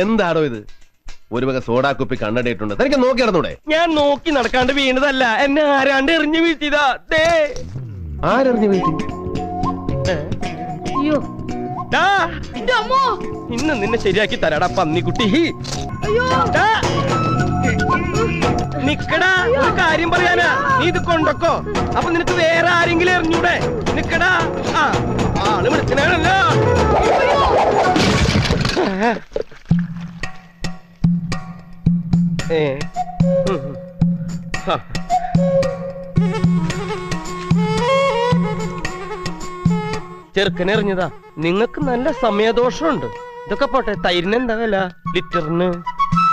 എന്താണോ ഇത്? ഒരു വക സോഡാ കുപ്പി കണ്ണടയിട്ടുണ്ട്. തനിക്ക് നോക്കി നടന്നൂടെ? ഞാൻ നോക്കി നടക്കാണ്ട് വീണതല്ല, എന്നെ ആരാണ്ട് എറിഞ്ഞു വീഴ്ത്തിയതാ. ആരെറിഞ്ഞു വീഴ്ത്തി? ഇന്ന് നിന്നെ ശരിയാക്കി തരാടാ പന്നിക്കുട്ടി. നിക്കടാ, ഒരു കാര്യം പറയാനാ. നീ ഇത് കൊണ്ടൊക്കോ, അപ്പൊ നിനക്ക് വേറെ ആരെങ്കിലും എറിഞ്ഞൂടെ? നിക്കടാ. ആള് വിളിക്കണല്ലോ. ചെറുക്കനെറിഞ്ഞതാ. നിങ്ങക്ക് നല്ല സമയദോഷമുണ്ട്. ഇതൊക്കെ പോട്ടെ, തൈരിന് എന്താ വില ലിറ്ററിന്?